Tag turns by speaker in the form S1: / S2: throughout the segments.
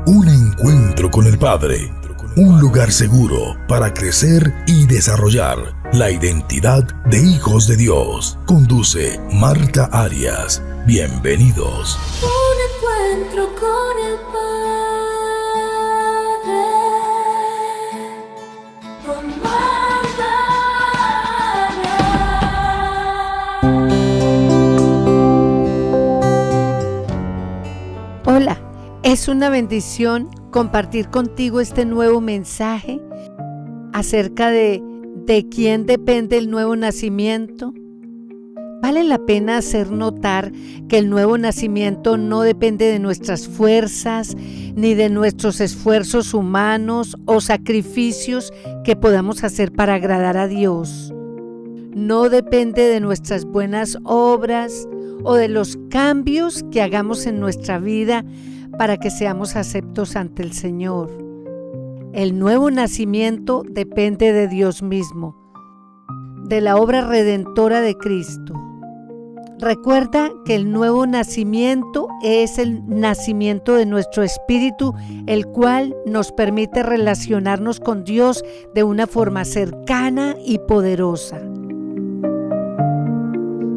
S1: Un encuentro con el Padre. Un lugar seguro para crecer y desarrollar la identidad de hijos de Dios. Conduce Marta Arias. Bienvenidos.
S2: Un encuentro con el Padre. Con Marta Arias.
S3: Hola, es una bendición compartir contigo este nuevo mensaje acerca de quién depende el nuevo nacimiento. Vale la pena hacer notar que el nuevo nacimiento no depende de nuestras fuerzas ni de nuestros esfuerzos humanos o sacrificios que podamos hacer para agradar a Dios. No depende de nuestras buenas obras o de los cambios que hagamos en nuestra vida para que seamos aceptos ante el Señor. El nuevo nacimiento depende de Dios mismo, de la obra redentora de Cristo. Recuerda que el nuevo nacimiento es el nacimiento de nuestro espíritu, el cual nos permite relacionarnos con Dios de una forma cercana y poderosa.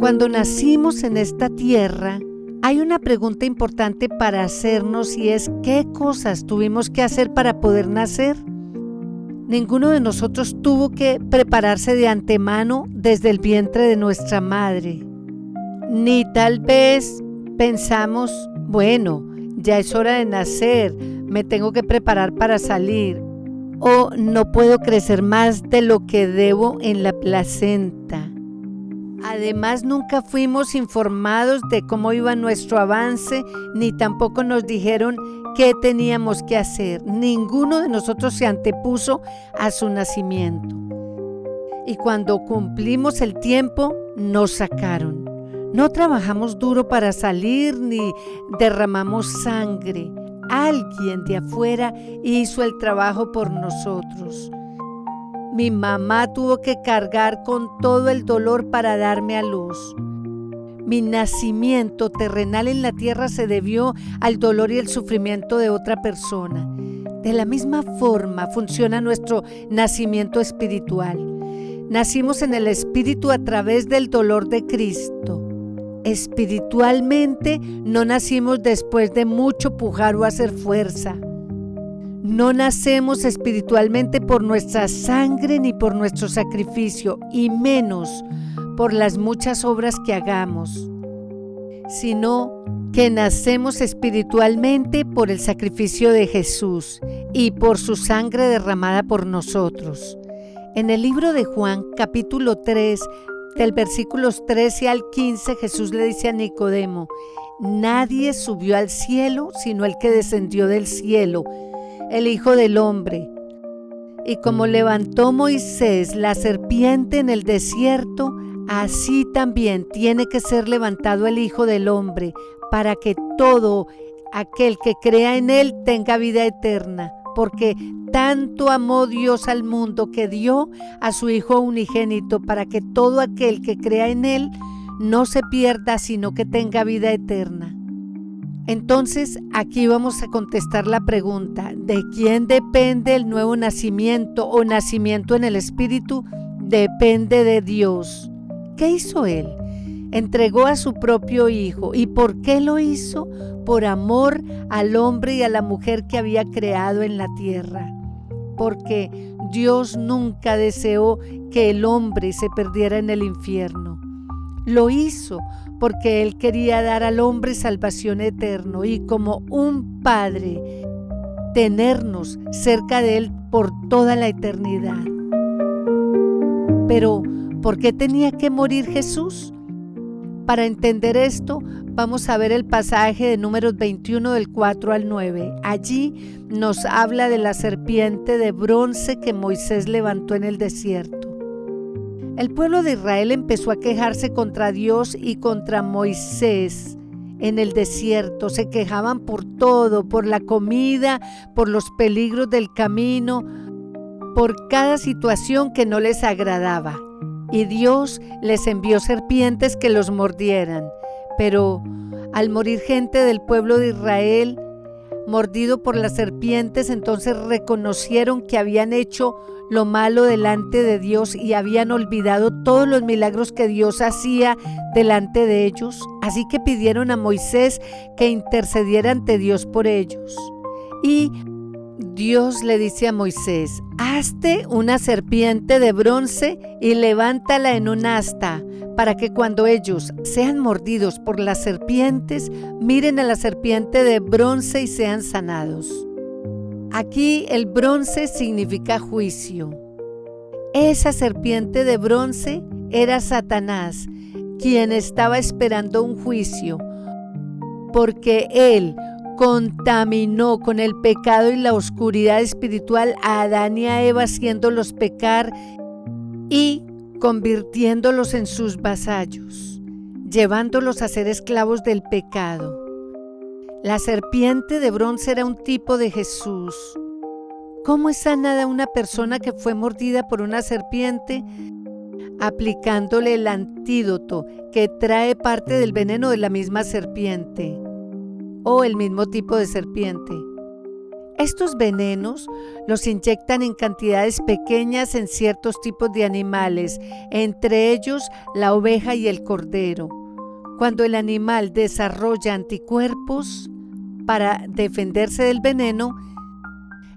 S3: Cuando nacimos en esta tierra, hay una pregunta importante para hacernos y es ¿qué cosas tuvimos que hacer para poder nacer? Ninguno de nosotros tuvo que prepararse de antemano desde el vientre de nuestra madre. Ni tal vez pensamos, bueno, ya es hora de nacer, me tengo que preparar para salir, o no puedo crecer más de lo que debo en la placenta. Además, nunca fuimos informados de cómo iba nuestro avance, ni tampoco nos dijeron qué teníamos que hacer. Ninguno de nosotros se antepuso a su nacimiento. Y cuando cumplimos el tiempo, nos sacaron. No trabajamos duro para salir ni derramamos sangre. Alguien de afuera hizo el trabajo por nosotros. Mi mamá tuvo que cargar con todo el dolor para darme a luz. Mi nacimiento terrenal en la tierra se debió al dolor y el sufrimiento de otra persona. De la misma forma funciona nuestro nacimiento espiritual. Nacimos en el Espíritu a través del dolor de Cristo. Espiritualmente no nacimos después de mucho pujar o hacer fuerza. No nacemos espiritualmente por nuestra sangre ni por nuestro sacrificio, y menos por las muchas obras que hagamos, sino que nacemos espiritualmente por el sacrificio de Jesús y por su sangre derramada por nosotros. En el libro de Juan, capítulo 3, del versículos 13 al 15, Jesús le dice a Nicodemo: nadie subió al cielo sino el que descendió del cielo, el Hijo del Hombre. Y como levantó Moisés la serpiente en el desierto, así también tiene que ser levantado el Hijo del Hombre, para que todo aquel que crea en él tenga vida eterna. Porque tanto amó Dios al mundo que dio a su Hijo unigénito, para que todo aquel que crea en él no se pierda, sino que tenga vida eterna. Entonces, aquí vamos a contestar la pregunta: ¿de quién depende el nuevo nacimiento o nacimiento en el Espíritu? Depende de Dios. ¿Qué hizo Él? Entregó a su propio Hijo. ¿Y por qué lo hizo? Por amor al hombre y a la mujer que había creado en la tierra. Porque Dios nunca deseó que el hombre se perdiera en el infierno. Lo hizo porque Él quería dar al hombre salvación eterna y como un padre tenernos cerca de Él por toda la eternidad. Pero, ¿por qué tenía que morir Jesús? Para entender esto, vamos a ver el pasaje de Números 21 del 4 al 9. Allí nos habla de la serpiente de bronce que Moisés levantó en el desierto. El pueblo de Israel empezó a quejarse contra Dios y contra Moisés en el desierto. Se quejaban por todo, por la comida, por los peligros del camino, por cada situación que no les agradaba. Y Dios les envió serpientes que los mordieran. Pero al morir gente del pueblo de Israel, mordido por las serpientes, entonces reconocieron que habían hecho lo malo delante de Dios y habían olvidado todos los milagros que Dios hacía delante de ellos. Así que pidieron a Moisés que intercediera ante Dios por ellos. Y Dios le dice a Moisés: hazte una serpiente de bronce y levántala en un asta, para que cuando ellos sean mordidos por las serpientes, miren a la serpiente de bronce y sean sanados. Aquí el bronce significa juicio. Esa serpiente de bronce era Satanás, quien estaba esperando un juicio, porque él contaminó con el pecado y la oscuridad espiritual a Adán y a Eva, haciéndolos pecar y convirtiéndolos en sus vasallos, llevándolos a ser esclavos del pecado. La serpiente de bronce era un tipo de Jesús. ¿Cómo es sanada una persona que fue mordida por una serpiente? Aplicándole el antídoto que trae parte del veneno de la misma serpiente o el mismo tipo de serpiente. Estos venenos los inyectan en cantidades pequeñas en ciertos tipos de animales, entre ellos la oveja y el cordero. Cuando el animal desarrolla anticuerpos para defenderse del veneno,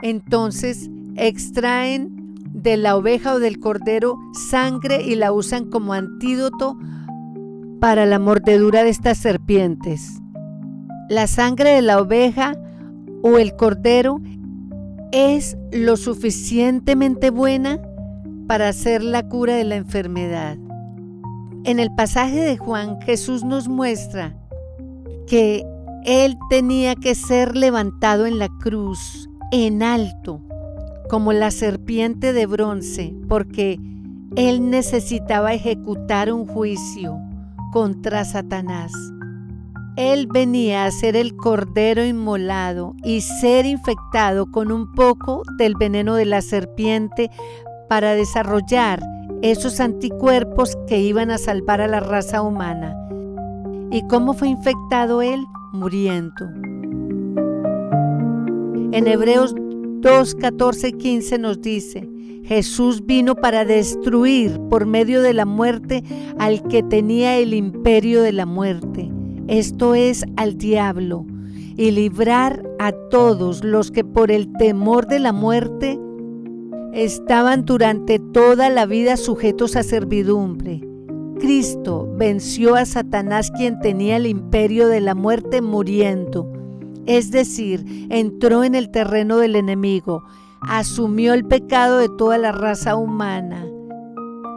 S3: entonces extraen de la oveja o del cordero sangre y la usan como antídoto para la mordedura de estas serpientes. La sangre de la oveja o el cordero es lo suficientemente buena para hacer la cura de la enfermedad. En el pasaje de Juan, Jesús nos muestra que Él tenía que ser levantado en la cruz, en alto, como la serpiente de bronce, porque Él necesitaba ejecutar un juicio contra Satanás. Él venía a ser el cordero inmolado y ser infectado con un poco del veneno de la serpiente para desarrollar esos anticuerpos que iban a salvar a la raza humana. ¿Y cómo fue infectado él? Muriendo. En Hebreos 2, 14 y 15 nos dice: Jesús vino para destruir por medio de la muerte al que tenía el imperio de la muerte, esto es, al diablo, y librar a todos los que por el temor de la muerte estaban durante toda la vida sujetos a servidumbre. Cristo venció a Satanás, quien tenía el imperio de la muerte, muriendo. Es decir, entró en el terreno del enemigo, asumió el pecado de toda la raza humana,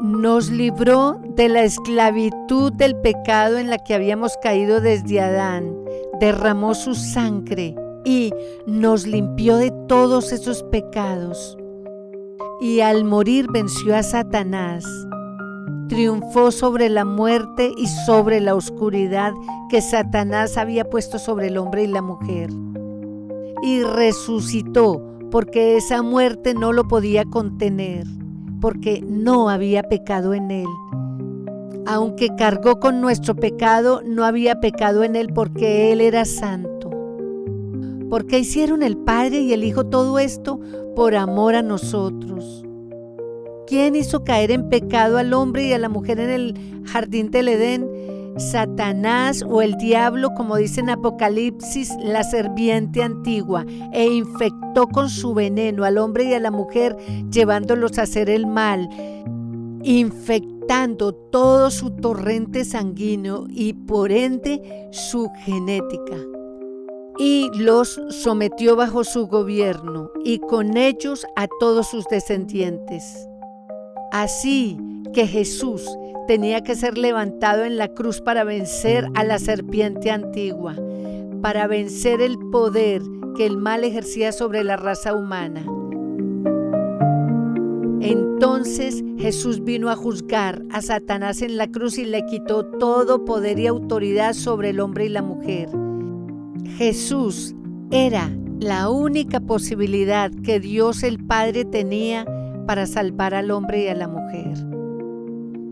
S3: nos libró de la esclavitud del pecado en la que habíamos caído desde Adán, derramó su sangre y nos limpió de todos esos pecados. Y al morir venció a Satanás, triunfó sobre la muerte y sobre la oscuridad que Satanás había puesto sobre el hombre y la mujer. Y resucitó, porque esa muerte no lo podía contener, porque no había pecado en él. Aunque cargó con nuestro pecado, no había pecado en él, porque él era santo. ¿Por qué hicieron el Padre y el Hijo todo esto? Por amor a nosotros. ¿Quién hizo caer en pecado al hombre y a la mujer en el jardín del Edén? Satanás, o el diablo, como dice en Apocalipsis, la serpiente antigua, e infectó con su veneno al hombre y a la mujer, llevándolos a hacer el mal, infectando todo su torrente sanguíneo y por ende su genética. Y los sometió bajo su gobierno, y con ellos a todos sus descendientes. Así que Jesús tenía que ser levantado en la cruz para vencer a la serpiente antigua, para vencer el poder que el mal ejercía sobre la raza humana. Entonces Jesús vino a juzgar a Satanás en la cruz y le quitó todo poder y autoridad sobre el hombre y la mujer. Jesús era la única posibilidad que Dios el Padre tenía para salvar al hombre y a la mujer,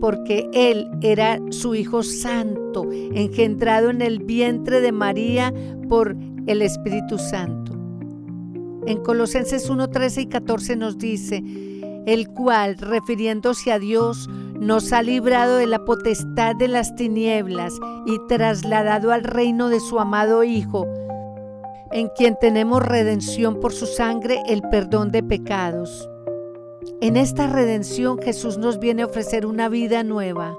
S3: porque Él era su Hijo Santo, engendrado en el vientre de María por el Espíritu Santo. En Colosenses 1, 13 y 14 nos dice: el cual, refiriéndose a Dios, nos ha librado de la potestad de las tinieblas y trasladado al reino de su amado Hijo, en quien tenemos redención por su sangre, el perdón de pecados. En esta redención Jesús nos viene a ofrecer una vida nueva.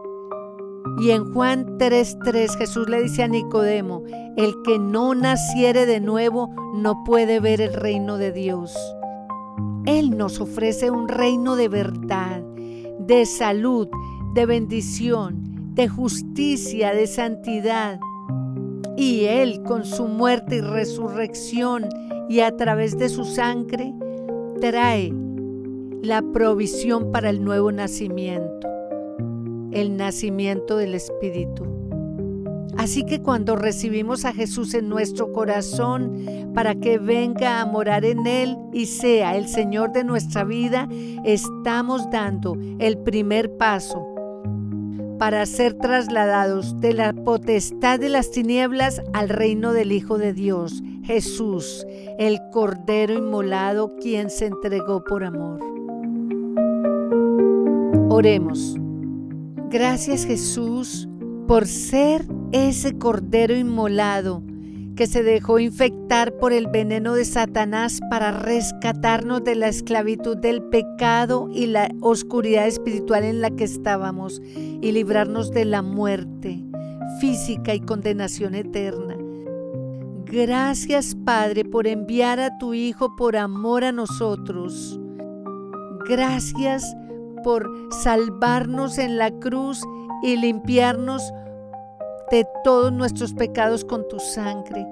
S3: Y en Juan 3:3 Jesús le dice a Nicodemo: el que no naciere de nuevo no puede ver el reino de Dios. Él nos ofrece un reino de verdad, de salud, de bendición, de justicia, de santidad. Y Él, con su muerte y resurrección y a través de su sangre, trae la provisión para el nuevo nacimiento, el nacimiento del Espíritu. Así que cuando recibimos a Jesús en nuestro corazón para que venga a morar en Él y sea el Señor de nuestra vida, estamos dando el primer paso para ser trasladados de la potestad de las tinieblas al reino del Hijo de Dios, Jesús, el Cordero inmolado, quien se entregó por amor. Oremos. Gracias, Jesús, por ser ese Cordero inmolado que se dejó infectar por el veneno de Satanás para rescatarnos de la esclavitud del pecado y la oscuridad espiritual en la que estábamos y librarnos de la muerte física y condenación eterna. Gracias, Padre, por enviar a tu Hijo por amor a nosotros. Gracias por salvarnos en la cruz y limpiarnos de todos nuestros pecados con tu sangre.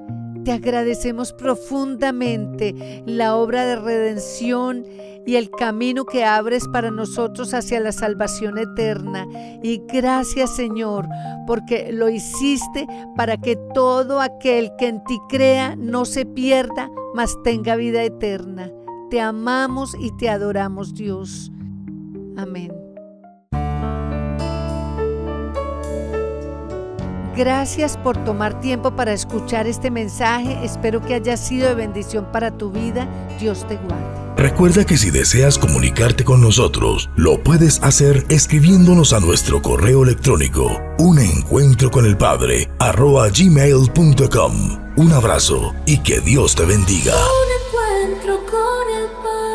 S3: Te agradecemos profundamente la obra de redención y el camino que abres para nosotros hacia la salvación eterna. Y gracias, Señor, porque lo hiciste para que todo aquel que en ti crea no se pierda, mas tenga vida eterna. Te amamos y te adoramos, Dios. Amén. Gracias por tomar tiempo para escuchar este mensaje. Espero que haya sido de bendición para tu vida. Dios te guarde.
S1: Recuerda que si deseas comunicarte con nosotros, lo puedes hacer escribiéndonos a nuestro correo electrónico unencuentroconelpadre@gmail.com. Un abrazo y que Dios te bendiga.
S2: Un encuentro con el Padre.